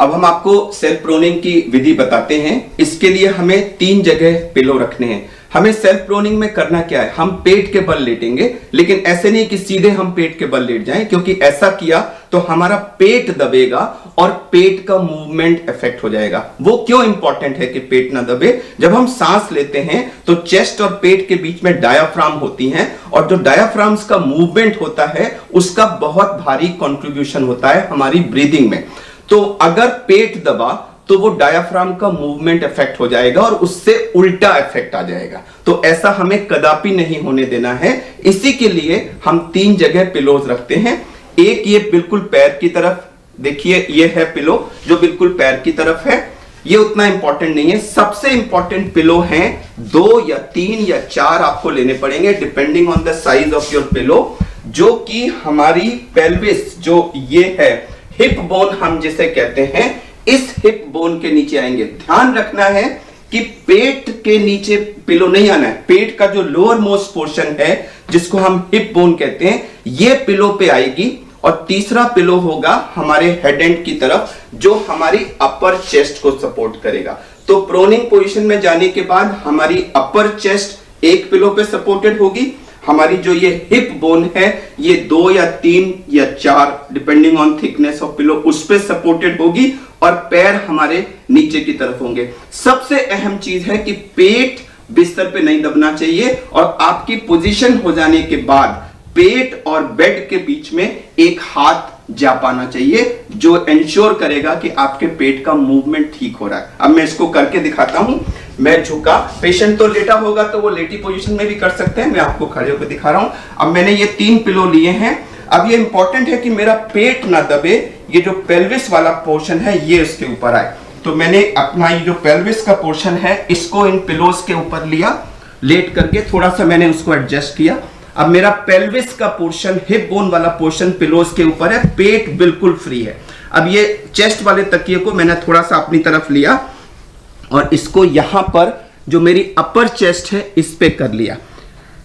अब हम आपको सेल्फ प्रोनिंग की विधि बताते हैं। इसके लिए हमें 3 जगह पिलो रखने हैं। हमें सेल्फ प्रोनिंग में करना क्या है, हम पेट के बल लेटेंगे, लेकिन ऐसे नहीं कि सीधे हम पेट के बल लेट जाएं, क्योंकि ऐसा किया तो हमारा पेट दबेगा और पेट का मूवमेंट इफेक्ट हो जाएगा। वो क्यों इंपॉर्टेंट है कि पेट ना दबे? जब हम सांस लेते हैं तो चेस्ट और पेट के बीच में डायाफ्राम होती हैं, और जो डायाफ्राम्स का मूवमेंट होता है उसका बहुत भारी कंट्रीब्यूशन होता है हमारी ब्रीदिंग में। तो अगर पेट दबा तो वो डायाफ्राम का मूवमेंट इफेक्ट हो जाएगा और उससे उल्टा इफेक्ट आ जाएगा। तो ऐसा हमें कदापि नहीं होने देना है। इसी के लिए हम 3 जगह पिलोज रखते हैं। एक ये बिल्कुल पैर की तरफ, देखिए ये है पिलो जो बिल्कुल पैर की तरफ है। ये उतना इंपॉर्टेंट नहीं है। सबसे इंपॉर्टेंट पिलो हैं 2 या 3 या 4 आपको लेने पड़ेंगे depending on the size of your pillow, जो कि हमारी पेल्विस, जो ये है हिप बोन हम जिसे कहते हैं, इस हिप बोन के नीचे आएंगे। ध्यान रखना है कि पेट के नीचे पिलो नहीं आना है। पेट का जो लोअर मोस्ट पोर्शन है जिसको हम हिप बोन कहते हैं, ये पिलो पे आएगी। और तीसरा पिलो होगा हमारे हेड एंड की तरफ, जो हमारी अपर चेस्ट को सपोर्ट करेगा। तो प्रोनिंग पोजीशन में जाने के बाद हमारी अपर चेस्ट एक पिलो पे सपोर्टेड होगी, हमारी जो ये हिप बोन है ये 2 या 3 या 4 depending on thickness of pillow उस पे सपोर्टेड होगी, और पैर हमारे नीचे की तरफ होंगे। सबसे अहम चीज है कि पेट बिस्तर पे नहीं दबना चाहिए, और आपकी पोजीशन हो जाने के बाद पेट और बेड के बीच में एक हाथ जा पाना चाहिए, जो इंश्योर करेगा कि आपके पेट का मूवमेंट ठीक हो रहा है। अब मैं इसको करके दिखाता हूं। मैं झुका, पेशेंट तो लेटा होगा तो वो लेटी पोजीशन में भी कर सकते हैं, मैं आपको खड़े होकर दिखा रहा हूं। अब मैंने ये 3 पिलो लिए हैं। अब ये इंपॉर्टेंट है कि मेरा पेट ना दबे, ये जो पेल्विस वाला पोर्शन है ये इसके ऊपर आए। तो मैंने अपना ये जो पेल्विस का पोर्शन है इसको इन पिलोस के ऊपर लिया, लेट करके थोड़ा सा मैंने उसको एडजस्ट किया। अब मेरा पेल्विस का पोर्शन, हिप बोन वाला पोर्शन पिलोस के ऊपर है, पेट बिल्कुल फ्री है। अब ये चेस्ट वाले तकिए को मैंने थोड़ा सा अपनी तरफ लिया और इसको यहां पर जो मेरी अपर चेस्ट है इस पे कर लिया,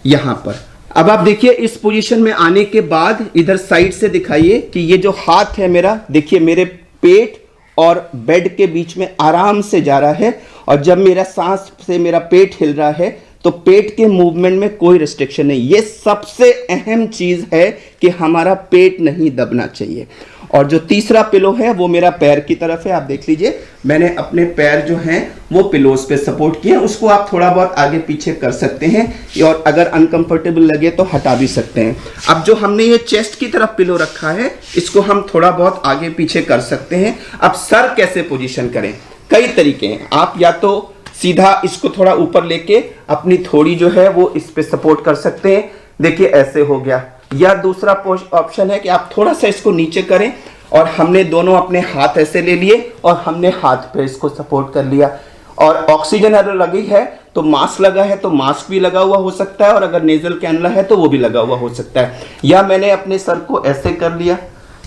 यहां पर। अब आप देखिए इस पोजीशन में आने के बाद इधर साइड से दिखाइए कि ये जो हाथ है मेरा, देखिए मेरे पेट और बेड के बीच में आराम से जा रहा है, और जब मेरा सांस से मेरा पेट हिल रहा है तो पेट के मूवमेंट में कोई रिस्ट्रिक्शन नहीं। ये सबसे अहम चीज है कि हमारा पेट नहीं दबना चाहिए। और जो तीसरा पिलो है वो मेरा पैर की तरफ है। आप देख लीजिए मैंने अपने पैर जो हैं वो पिलोस पे सपोर्ट किए। उसको आप थोड़ा बहुत आगे पीछे कर सकते हैं, और अगर अनकंफर्टेबल लगे तो हटा भी सकते हैं। अब जो हमने ये चेस्ट की तरफ पिलो रखा है इसको हम थोड़ा बहुत आगे पीछे कर सकते हैं। अब सर कैसे पोजीशन करें? कई तरीके हैं। आप या तो सीधा इसको थोड़ा ऊपर लेके अपनी थोड़ी जो है वो इस पे सपोर्ट कर सकते हैं, देखिए ऐसे हो गया। या दूसरा ऑप्शन है कि आप थोड़ा सा इसको नीचे करें, और हमने दोनों अपने हाथ ऐसे ले लिए और हमने हाथ पे इसको सपोर्ट कर लिया। और ऑक्सीजन अगर लगी है तो मास्क लगा है तो मास्क भी लगा हुआ हो सकता है, और अगर नेजल कैनुला है तो वो भी लगा हुआ हो सकता है। या मैंने अपने सर को ऐसे कर लिया,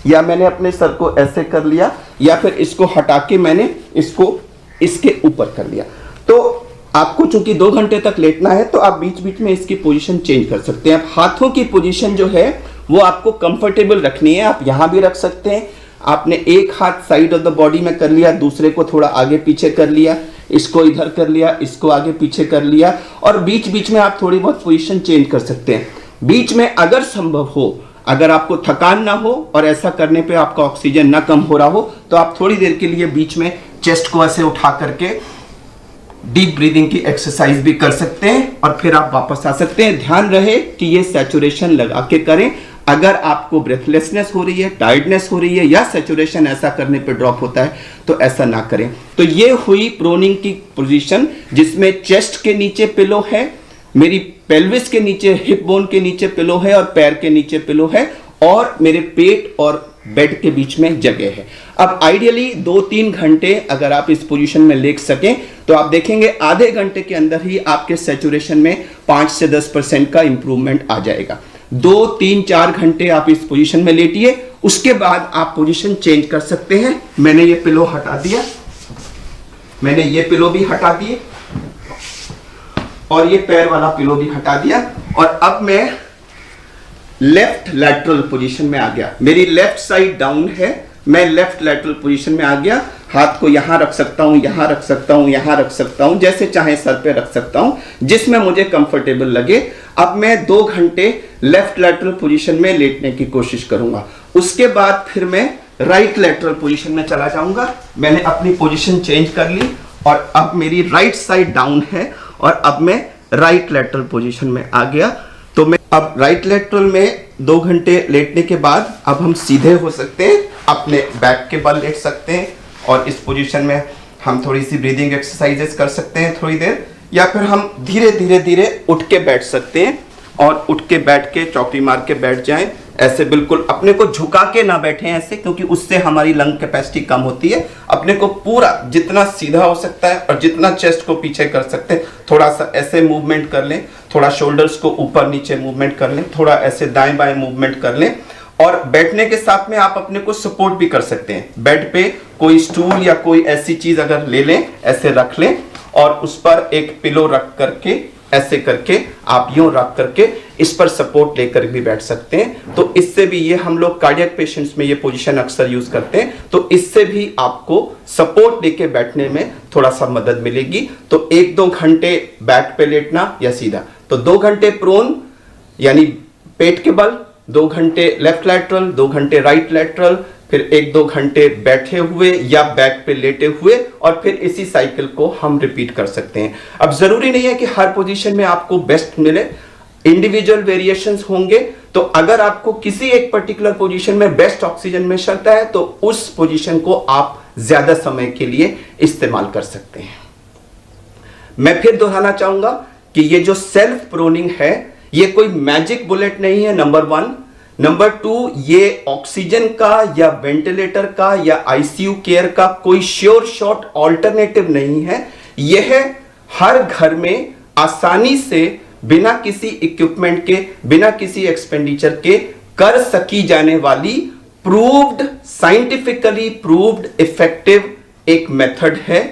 या मैंने अपने सर को ऐसे कर लिया, या फिर इसको हटा के मैंने इसको इसके ऊपर कर लिया। तो आपको चूंकि 2 घंटे तक लेटना है तो आप बीच बीच में इसकी पोजीशन चेंज कर सकते हैं। आप हाथों की पोजीशन जो है वो आपको कंफर्टेबल रखनी है। आप यहां भी रख सकते हैं। आपने एक हाथ साइड ऑफ द बॉडी में कर लिया, दूसरे को थोड़ा आगे पीछे कर लिया, इसको इधर कर लिया, इसको आगे पीछे कर लिया, और बीच बीच में आप थोड़ी बहुत पोजीशन चेंज कर सकते हैं। बीच में अगर संभव हो, अगर आपको थकान ना हो और ऐसा करने पे आपका ऑक्सीजन ना कम हो रहा हो, तो आप थोड़ी देर के लिए बीच में चेस्ट को ऐसे उठा करके डीप ब्रीदिंग की एक्सरसाइज भी कर सकते हैं, और फिर आप वापस आ सकते हैं। ध्यान रहे कि ये सैचुरेशन लगा के करें। अगर आपको ब्रेथलेसनेस हो रही है, टायर्डनेस हो रही है, या सैचुरेशन ऐसा करने पे ड्रॉप होता है तो ऐसा ना करें। तो ये हुई प्रोनिंग की पोजीशन, जिसमें चेस्ट के नीचे पिलो है, मेरी पेल्विस के नीचे, हिप बोन के नीचे पिलो है, और पैर के नीचे पिलो है, और मेरे पेट और बेड के बीच में जगह है। अब आइडियली 2-3 घंटे अगर आप इस पोजीशन में लेट सकें तो आप देखेंगे आधे घंटे के अंदर ही आपके सैचुरेशन में 5 से 10% का इंप्रूवमेंट आ जाएगा। 2-3-4 घंटे आप इस पोजीशन में लेटिए, उसके बाद आप पोजीशन चेंज कर सकते हैं। मैंने ये पिलो हटा दिया, मैंने ये पिलो भी हटा दिए, और ये पैर वाला पिलो भी हटा दिया, और अब मैं लेफ्ट लैटरल पोजीशन में आ गया। मेरी लेफ्ट साइड डाउन है, मैं लेफ्ट लैटरल पोजीशन में आ गया। हाथ को यहाँ रख सकता हूँ, यहाँ रख सकता हूँ, यहाँ रख सकता हूँ, जैसे चाहे सर पे रख सकता हूँ, जिसमें मुझे कंफर्टेबल लगे। अब मैं 2 घंटे लेफ्ट लैटरल पोजीशन में लेटने की कोशिश करूंगा। उसके बाद फिर मैं राइट लैटरल पोजीशन में चला जाऊंगा। मैंने अपनी पोजीशन चेंज कर ली और अब मेरी राइट साइड डाउन है और अब मैं राइट लैटरल पोजीशन में आ गया। तो मैं अब राइट लैटरल में 2 घंटे लेटने के बाद अब हम सीधे हो सकते हैं, अपने बैक के बल लेट सकते हैं और इस पोजीशन में हम थोड़ी सी ब्रीदिंग एक्सरसाइजेस कर सकते हैं थोड़ी देर, या फिर हम धीरे धीरे धीरे उठ के बैठ सकते हैं और उठ के बैठ के चौकड़ी मार के बैठ जाएं। ऐसे बिल्कुल अपने को झुका के ना बैठें ऐसे, क्योंकि उससे हमारी लंग कैपेसिटी कम होती है। अपने को पूरा जितना सीधा हो सकता है और जितना चेस्ट को पीछे कर सकते हैं, थोड़ा सा ऐसे मूवमेंट कर लें, थोड़ा शोल्डर्स को ऊपर नीचे मूवमेंट कर लें, थोड़ा ऐसे दाएं बाएं मूवमेंट कर लें। और बैठने के साथ में आप अपने को सपोर्ट भी कर सकते हैं। बेड पे कोई स्टूल या कोई ऐसी चीज अगर ले लें, ऐसे रख लें और उस पर एक पिलो रख करके ऐसे करके आप यूं रख करके इस पर सपोर्ट लेकर भी बैठ सकते हैं। तो इससे भी, ये हम लोग कार्डियक पेशेंट्स में ये पोजीशन अक्सर यूज करते हैं, तो इससे भी आपको सपोर्ट लेके बैठने में थोड़ा सा मदद मिलेगी। तो 1-2 घंटे बैक पे लेटना या सीधा, तो 2 घंटे प्रोन यानी पेट के बल, 2 घंटे लेफ्ट लैटरल, 2 घंटे राइट लैटरल, फिर 1-2 घंटे बैठे हुए या बैक पे लेटे हुए, और फिर इसी साइकिल को हम रिपीट कर सकते हैं। अब जरूरी नहीं है कि हर पोजीशन में आपको बेस्ट मिले, इंडिविजुअल वेरिएशंस होंगे। तो अगर आपको किसी एक पर्टिकुलर पोजीशन में बेस्ट ऑक्सीजन मिल सकता है तो उस पोजीशन को आप ज्यादा समय के लिए इस्तेमाल कर सकते हैं। मैं फिर दोहराना चाहूंगा कि ये जो सेल्फ प्रोनिंग है, ये कोई मैजिक बुलेट नहीं है, नंबर 1। नंबर 2, ये ऑक्सीजन का या वेंटिलेटर का या आईसीयू केयर का कोई श्योर शॉट ऑल्टरनेटिव नहीं है। यह हर घर में आसानी से बिना किसी इक्विपमेंट के, बिना किसी एक्सपेंडिचर के कर सकी जाने वाली प्रूव्ड, साइंटिफिकली प्रूव्ड इफेक्टिव एक मेथड है।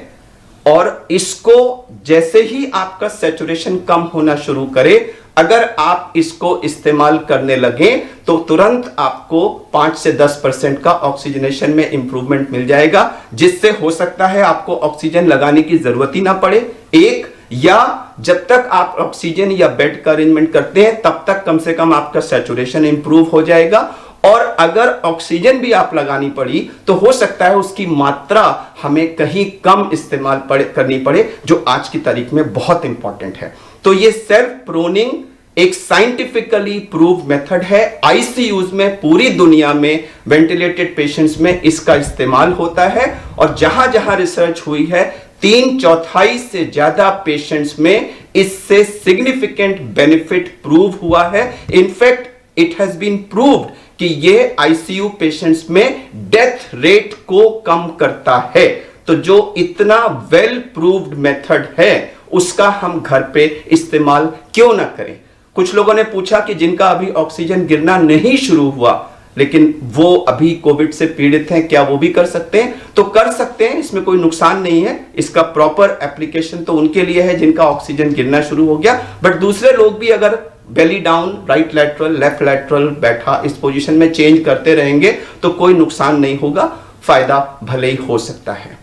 और इसको जैसे ही आपका सैचुरेशन कम होना शुरू करे, अगर आप इसको इस्तेमाल करने लगे तो तुरंत आपको 5 से 10% का ऑक्सीजनेशन में इंप्रूवमेंट मिल जाएगा, जिससे हो सकता है आपको ऑक्सीजन लगाने की जरूरत ही ना पड़े। एक, या जब तक आप ऑक्सीजन या बेड का अरेंजमेंट करते हैं तब तक कम से कम आपका सैचुरेशन इंप्रूव हो जाएगा। और अगर ऑक्सीजन भी आप लगानी पड़ी तो हो सकता है उसकी मात्रा हमें कहीं कम इस्तेमाल करनी पड़े, जो आज की तारीख में बहुत इंपॉर्टेंट है। तो ये सेल्फ प्रोनिंग एक साइंटिफिकली प्रूव मेथड है। आईसीयूज में पूरी दुनिया में वेंटिलेटेड पेशेंट्स में इसका इस्तेमाल होता है, और जहां जहां रिसर्च हुई है 3/4 से ज्यादा पेशेंट्स में इससे सिग्निफिकेंट बेनिफिट प्रूव हुआ है। In fact it has been proved कि ये आईसीयू पेशेंट्स में डेथ रेट को कम करता है। तो जो इतना वेल प्रूव्ड मेथड है उसका हम घर पे इस्तेमाल क्यों ना करें। कुछ लोगों ने पूछा कि जिनका अभी ऑक्सीजन गिरना नहीं शुरू हुआ लेकिन वो अभी कोविड से पीड़ित हैं, क्या वो भी कर सकते हैं? तो कर सकते हैं, इसमें कोई नुकसान नहीं है। इसका प्रॉपर एप्लीकेशन तो उनके लिए है जिनका ऑक्सीजन गिरना शुरू हो गया, बट दूसरे लोग भी अगर belly down, right lateral, left lateral बैठा इस पोजीशन में चेंज करते रहेंगे तो कोई नुकसान नहीं होगा, फायदा भले ही हो सकता है।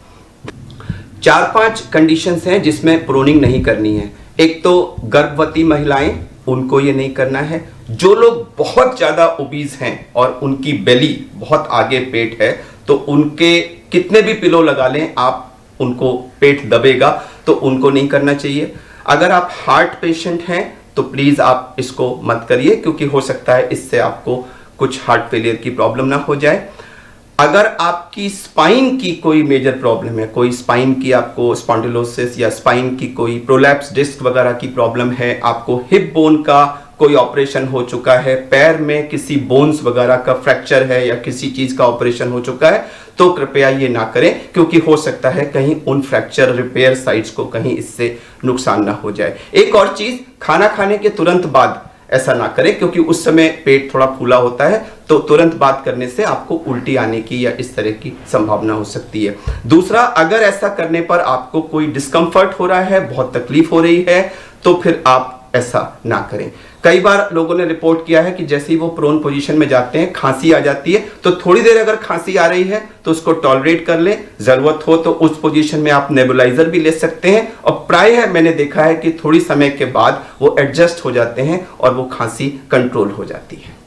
4-5 कंडीशंस हैं जिसमें प्रोनिंग नहीं करनी है। एक तो गर्भवती महिलाएं, उनको ये नहीं करना है। जो लोग बहुत ज्यादा ओबीज हैं और उनकी बेली बहुत आगे पेट है, तो उनके कितने भी पिलो लगा लें आप, उनको पेट दबेगा, तो उनको नहीं करना चाहिए। अगर आप हार्ट पेशेंट हैं तो प्लीज आप इसको मत करिए, क्योंकि हो सकता है इससे आपको कुछ हार्ट फेलियर की प्रॉब्लम ना हो जाए। अगर आपकी स्पाइन की कोई मेजर प्रॉब्लम है, कोई स्पाइन की आपको स्पॉन्डिलोसिस या स्पाइन की कोई प्रोलैप्स डिस्क वगैरह की प्रॉब्लम है, आपको हिप बोन का कोई ऑपरेशन हो चुका है, पैर में किसी बोन्स वगैरह का फ्रैक्चर है या किसी चीज का ऑपरेशन हो चुका है, तो कृपया ये ना करें, क्योंकि हो सकता है कहीं उन फ्रैक्चर रिपेयर साइट्स को कहीं इससे नुकसान ना हो जाए। एक और चीज, खाना खाने के तुरंत बाद ऐसा ना करें, क्योंकि उस समय पेट थोड़ा फूला होता है, तो तुरंत बात करने से आपको उल्टी आने की या इस तरह की संभावना हो सकती है। दूसरा, अगर ऐसा करने पर आपको कोई डिस्कंफर्ट हो रहा है, बहुत तकलीफ हो रही है, तो फिर आप ऐसा ना करें। कई बार लोगों ने रिपोर्ट किया है कि जैसे ही वो प्रोन पोजीशन में जाते हैं खांसी आ जाती है, तो थोड़ी देर अगर खांसी आ रही है तो उसको टॉलरेट कर लें, जरूरत हो तो उस पोजीशन में आप नेबुलाइजर भी ले सकते हैं, और प्रायः मैंने देखा है कि थोड़ी समय के बाद वो एडजस्ट हो जाते हैं और वो खांसी कंट्रोल हो जाती है।